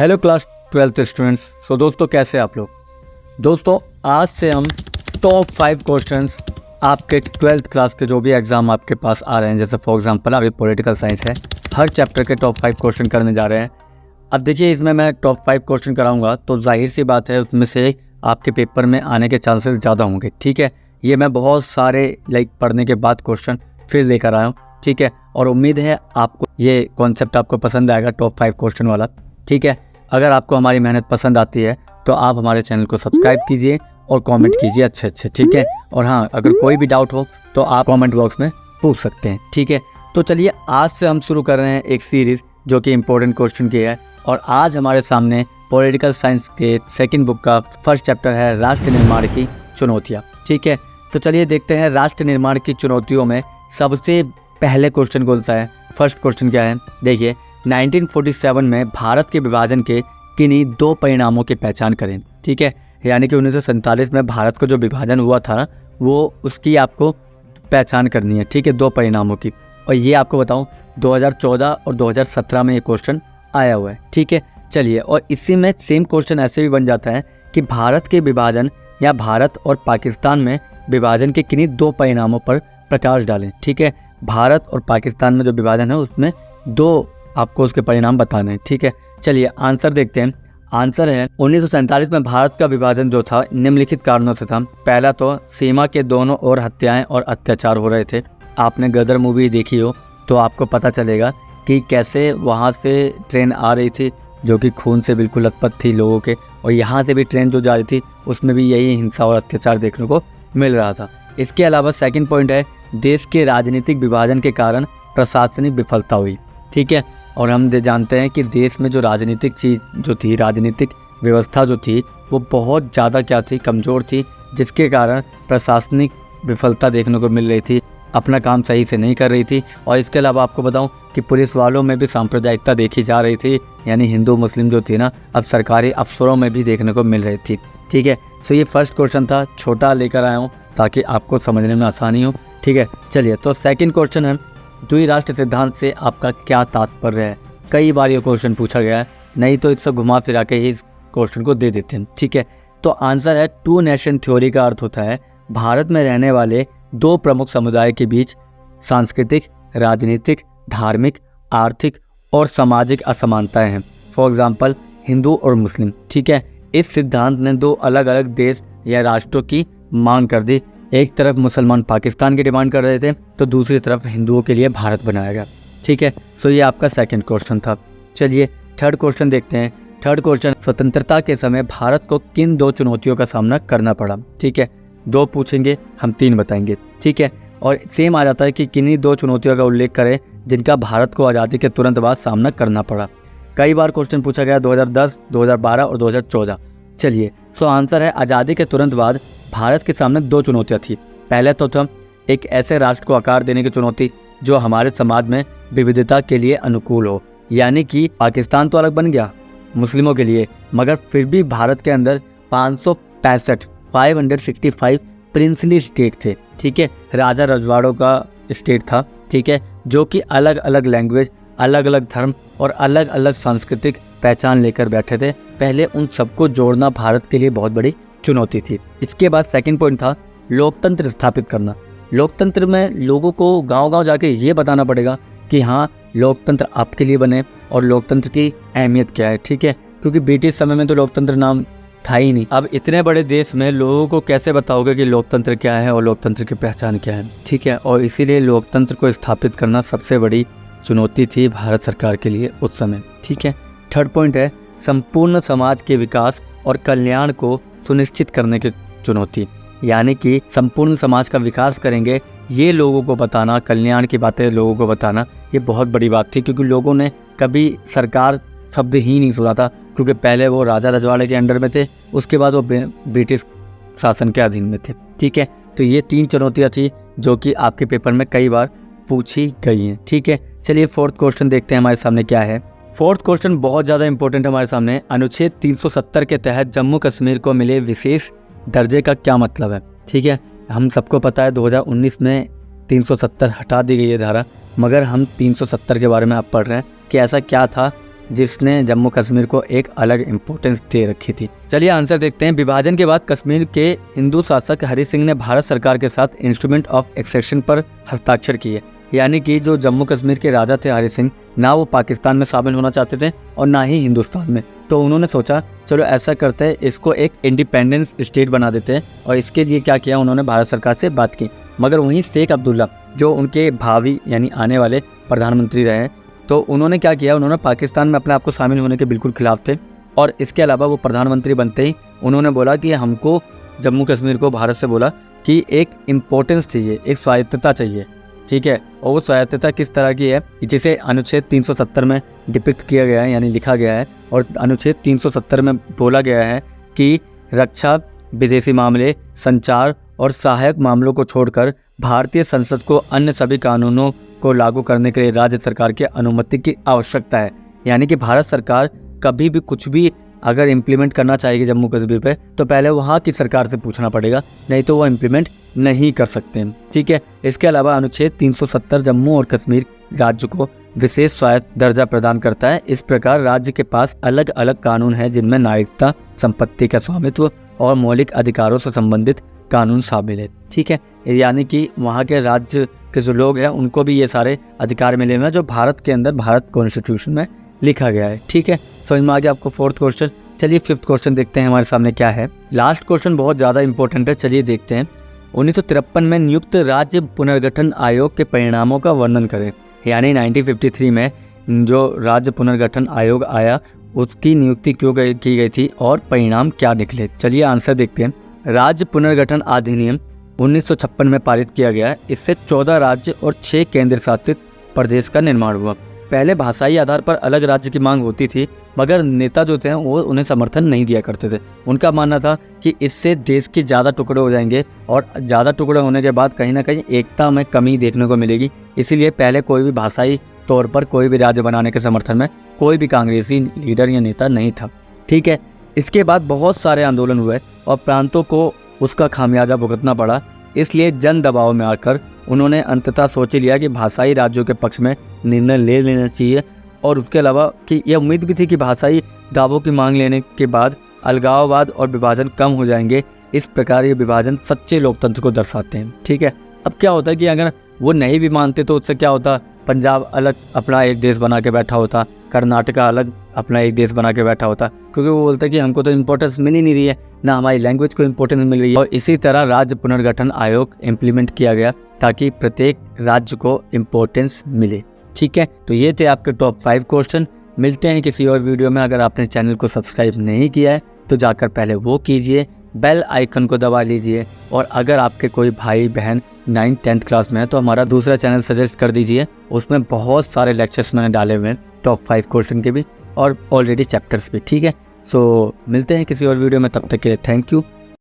Hello class 12th students. सो दोस्तों कैसे आप लोग। दोस्तों आज से हम टॉप 5 क्वेश्चंस आपके 12th क्लास के जो भी एग्ज़ाम आपके पास आ रहे हैं, जैसे फॉर एग्जांपल अभी पॉलिटिकल साइंस है, हर चैप्टर के टॉप 5 क्वेश्चन करने जा रहे हैं। अब देखिए इसमें मैं टॉप 5 क्वेश्चन कराऊंगा तो जाहिर सी बात है उसमें से आपके पेपर में आने के चांसेस ज़्यादा होंगे। ठीक है, ये मैं बहुत सारे पढ़ने के बाद क्वेश्चन फिर लेकर आया हूँ। ठीक है, और उम्मीद है आपको ये कॉन्सेप्ट आपको पसंद आएगा टॉप 5 क्वेश्चन वाला। ठीक है, अगर आपको हमारी मेहनत पसंद आती है तो आप हमारे चैनल को सब्सक्राइब कीजिए और कमेंट कीजिए अच्छे। ठीक है, और हाँ अगर कोई भी डाउट हो तो आप कमेंट बॉक्स में पूछ सकते हैं। ठीक है, तो चलिए आज से हम शुरू कर रहे हैं एक सीरीज़ जो कि इम्पोर्टेंट क्वेश्चन की है। और आज हमारे सामने पॉलिटिकल साइंस के सेकंड बुक का फर्स्ट चैप्टर है राष्ट्र निर्माण की चुनौतियाँ। ठीक है, तो चलिए देखते हैं राष्ट्र निर्माण की चुनौतियों में सबसे पहले क्वेश्चन कौन सा है। फर्स्ट क्वेश्चन क्या है, देखिए 1947 में भारत के विभाजन के किन्हीं 2 परिणामों की पहचान करें। ठीक है, यानी कि 1947 में भारत का जो विभाजन हुआ था वो उसकी आपको पहचान करनी है। ठीक है, 2 परिणामों की, और ये आपको बताऊं 2014 और 2017 में ये क्वेश्चन आया हुआ है। ठीक है, चलिए, और इसी में सेम क्वेश्चन ऐसे भी बन जाता है कि भारत के विभाजन या भारत और पाकिस्तान में विभाजन के किन्हीं 2 परिणामों पर प्रकाश डालें। ठीक है, भारत और पाकिस्तान में जो विभाजन है उसमें 2 आपको उसके परिणाम बताने हैं। ठीक है, चलिए आंसर देखते हैं। आंसर है 1947 में भारत का विभाजन जो था निम्नलिखित कारणों से था। पहला तो सीमा के दोनों ओर हत्याएं और अत्याचार हो रहे थे। आपने गदर मूवी देखी हो तो आपको पता चलेगा कि कैसे वहाँ से ट्रेन आ रही थी जो कि खून से बिल्कुल लथपथ थी लोगों के, और यहाँ से भी ट्रेन जो जा रही थी उसमें भी यही हिंसा और अत्याचार देखने को मिल रहा था। इसके अलावा सेकंड पॉइंट है देश के राजनीतिक विभाजन के कारण प्रशासनिक विफलता हुई। ठीक है, और हम जानते हैं कि देश में जो राजनीतिक चीज़ जो थी, राजनीतिक व्यवस्था जो थी वो बहुत ज़्यादा क्या थी, कमज़ोर थी, जिसके कारण प्रशासनिक विफलता देखने को मिल रही थी, अपना काम सही से नहीं कर रही थी। और इसके अलावा आपको बताऊं कि पुलिस वालों में भी सांप्रदायिकता देखी जा रही थी, यानी हिंदू मुस्लिम जो थी ना अब सरकारी अफसरों में भी देखने को मिल रही थी। ठीक है, सो ये फर्स्ट क्वेश्चन था, छोटा लेकर आया हूँ ताकि आपको समझने में आसानी हो। ठीक है, चलिए तो सेकंड क्वेश्चन है द्विराष्ट्र सिद्धांत से आपका क्या तात्पर्य है। कई बार ये क्वेश्चन पूछा गया है, नहीं तो इससे घुमा फिरा के ही इस क्वेश्चन को दे देते हैं। ठीक है, तो आंसर है 2 नेशन थ्योरी का अर्थ होता है भारत में रहने वाले 2 प्रमुख समुदाय के बीच सांस्कृतिक, राजनीतिक, धार्मिक, आर्थिक और सामाजिक असमानताएं हैं। फॉर एग्जाम्पल हिंदू और मुस्लिम। ठीक है, इस सिद्धांत ने 2 अलग अलग देश या राष्ट्रों की मांग कर दी। एक तरफ मुसलमान पाकिस्तान की डिमांड कर रहे थे तो दूसरी तरफ हिंदुओं के लिए भारत बनाया गया। ठीक है, सो ये आपका सेकंड क्वेश्चन था। चलिए थर्ड क्वेश्चन देखते हैं। थर्ड क्वेश्चन स्वतंत्रता के समय भारत को किन 2 चुनौतियों का सामना करना पड़ा। ठीक है, 2 पूछेंगे, हम 3 बताएंगे। ठीक है, और सेम आ जाता है कि किन्हीं 2 चुनौतियों का उल्लेख करें जिनका भारत को आज़ादी के तुरंत बाद सामना करना पड़ा। कई बार क्वेश्चन पूछा गया 2010, 2012 और 2014। चलिए, सो आंसर है आज़ादी के तुरंत बाद भारत के सामने 2 चुनौतियाँ थी। पहले तो था एक ऐसे राष्ट्र को आकार देने की चुनौती जो हमारे समाज में विविधता के लिए अनुकूल हो, यानी कि पाकिस्तान तो अलग बन गया मुस्लिमों के लिए, मगर फिर भी भारत के अंदर 565 प्रिंसली स्टेट थे। ठीक है, राजा रजवाड़ों का स्टेट था। ठीक है, जो कि अलग अलग लैंग्वेज, अलग अलग धर्म और अलग अलग सांस्कृतिक पहचान लेकर बैठे थे। पहले उन सबको जोड़ना भारत के लिए बहुत बड़ी चुनौती थी। इसके बाद सेकंड पॉइंट था लोकतंत्र स्थापित करना। लोकतंत्र में लोगों को गांव-गांव जाके ये बताना पड़ेगा कि हाँ लोकतंत्र आपके लिए बने और लोकतंत्र की अहमियत क्या है। ठीक है, क्योंकि ब्रिटिश समय में तो लोकतंत्र नाम था ही नहीं। अब इतने बड़े देश में लोगों को कैसे बताओगे कि लोकतंत्र क्या है और लोकतंत्र की पहचान क्या है। ठीक है, और इसीलिए लोकतंत्र को स्थापित करना सबसे बड़ी चुनौती थी भारत सरकार के लिए उस समय। ठीक है, थर्ड पॉइंट है संपूर्ण समाज के विकास और कल्याण को सुनिश्चित करने की चुनौती, यानी कि संपूर्ण समाज का विकास करेंगे ये लोगों को बताना, कल्याण की बातें लोगों को बताना, ये बहुत बड़ी बात थी। क्योंकि लोगों ने कभी सरकार शब्द ही नहीं सुना था, क्योंकि पहले वो राजा रजवाड़े के अंडर में थे, उसके बाद वो ब्रिटिश शासन के अधीन में थे। ठीक है, तो ये 3 चुनौतियाँ थी जो कि आपके पेपर में कई बार पूछी गई हैं। ठीक है, चलिए फोर्थ क्वेश्चन देखते हैं हमारे सामने क्या है। फोर्थ क्वेश्चन बहुत ज़्यादा इंपॉर्टेंट हमारे सामने। अनुच्छेद 370 के तहत जम्मू कश्मीर को मिले विशेष दर्जे का क्या मतलब है। ठीक है, हम सबको पता है 2019 में 370 हटा दी गई है धारा, मगर हम 370 के बारे में आप पढ़ रहे हैं कि ऐसा क्या था जिसने जम्मू कश्मीर को एक अलग इम्पोर्टेंस दे रखी थी। चलिए आंसर देखते हैं। विभाजन के बाद कश्मीर के हिंदू शासक हरि सिंह ने भारत सरकार के साथ इंस्ट्रूमेंट ऑफ एक्सेशन पर हस्ताक्षर किए। यानी कि जो जम्मू कश्मीर के राजा थे हरि सिंह, ना वो पाकिस्तान में शामिल होना चाहते थे और ना ही हिंदुस्तान में। तो उन्होंने सोचा चलो ऐसा करते हैं, इसको एक इंडिपेंडेंस स्टेट बना देते हैं। और इसके लिए क्या किया, उन्होंने भारत सरकार से बात की। मगर वहीं शेख अब्दुल्ला जो उनके भावी यानी आने वाले प्रधानमंत्री रहे, तो उन्होंने क्या किया, उन्होंने पाकिस्तान में अपने आप को शामिल होने के बिल्कुल खिलाफ थे। और इसके अलावा वो प्रधानमंत्री बनते ही उन्होंने बोला कि हमको जम्मू कश्मीर को भारत से बोला कि एक इम्पोर्टेंस चाहिए, एक स्वायत्तता चाहिए, ठीक है। और वो स्वायत्तता किस तरह की है, जिसे अनुच्छेद 370 में डिपिक्ट किया गया है यानी लिखा गया है। और अनुच्छेद 370 में बोला गया है कि रक्षा, विदेशी मामले, संचार और सहायक मामलों को छोड़कर भारतीय संसद को अन्य सभी कानूनों को लागू करने के लिए राज्य सरकार की अनुमति की आवश्यकता है। यानी कि भारत सरकार कभी भी कुछ भी अगर इम्प्लीमेंट करना चाहेगी जम्मू कश्मीर पे, तो पहले वहाँ की सरकार से पूछना पड़ेगा, नहीं तो वो इम्प्लीमेंट नहीं कर सकते हैं, ठीक है। इसके अलावा अनुच्छेद 370 जम्मू और कश्मीर राज्य को विशेष स्वायत्त दर्जा प्रदान करता है। इस प्रकार राज्य के पास अलग अलग कानून हैं जिनमें नागरिकता, संपत्ति का स्वामित्व और मौलिक अधिकारों से संबंधित कानून शामिल है, ठीक है। यानी कि वहाँ के राज्य के जो लोग हैं उनको भी ये सारे अधिकार मिले हुए हैं जो भारत के अंदर भारत कॉन्स्टिट्यूशन में लिखा गया है, ठीक है। समझ में आ गया आपको फोर्थ क्वेश्चन। चलिए फिफ्थ क्वेश्चन देखते हैं हमारे सामने क्या है। लास्ट क्वेश्चन बहुत ज़्यादा इंपॉर्टेंट है, चलिए देखते हैं। 1953 में नियुक्त राज्य पुनर्गठन आयोग के परिणामों का वर्णन करें। यानी 1953 में जो राज्य पुनर्गठन आयोग आया उसकी नियुक्ति क्यों की गई थी और परिणाम क्या निकले। चलिए आंसर देखते हैं। राज्य पुनर्गठन अधिनियम 1956 में पारित किया गया। इससे 14 राज्य और 6 केंद्र शासित प्रदेश का निर्माण हुआ। पहले भाषाई आधार पर अलग राज्य की मांग होती थी, मगर नेता जो थे वो उन्हें समर्थन नहीं दिया करते थे। उनका मानना था कि इससे देश के ज़्यादा टुकड़े हो जाएंगे और ज़्यादा टुकड़े होने के बाद कहीं ना कहीं एकता में कमी देखने को मिलेगी। इसीलिए पहले कोई भी भाषाई तौर पर कोई भी राज्य बनाने के समर्थन में कोई भी कांग्रेसी लीडर या नेता नहीं था, ठीक है। इसके बाद बहुत सारे आंदोलन हुए और प्रांतों को उसका खामियाजा भुगतना पड़ा। इसलिए जन दबाव में आकर उन्होंने अंततः सोच लिया कि भाषाई राज्यों के पक्ष में निर्णय ले लेना चाहिए। और उसके अलावा कि यह उम्मीद भी थी कि भाषाई दावों की मांग लेने के बाद अलगाववाद और विभाजन कम हो जाएंगे। इस प्रकार ये विभाजन सच्चे लोकतंत्र को दर्शाते हैं, ठीक है। अब क्या होता है कि अगर वो नहीं भी मानते तो उससे क्या होता, पंजाब अलग अपना एक देश बना के बैठा होता, कर्नाटका अलग अपना एक देश बना के बैठा होता, क्योंकि वो बोलता है कि हमको तो इम्पोर्टेंस मिल ही नहीं रही है, ना हमारी लैंग्वेज को इम्पोर्टेंस मिल रही है। और इसी तरह राज्य पुनर्गठन आयोग इम्प्लीमेंट किया गया ताकि प्रत्येक राज्य को इम्पोर्टेंस मिले, ठीक है। तो ये थे आपके टॉप 5 क्वेश्चन। मिलते हैं किसी और वीडियो में। अगर आपने चैनल को सब्सक्राइब नहीं किया है तो जाकर पहले वो कीजिए, बेल आइकन को दबा लीजिए। और अगर आपके कोई भाई बहन 9th 10th क्लास में है तो हमारा दूसरा चैनल सजेस्ट कर दीजिए, उसमें बहुत सारे लेक्चर्स मैंने डाले हुए हैं टॉप 5 क्वेश्चन के भी और ऑलरेडी चैप्टर्स भी, ठीक है। सो मिलते हैं किसी और वीडियो में, तब तक के लिए थैंक यू।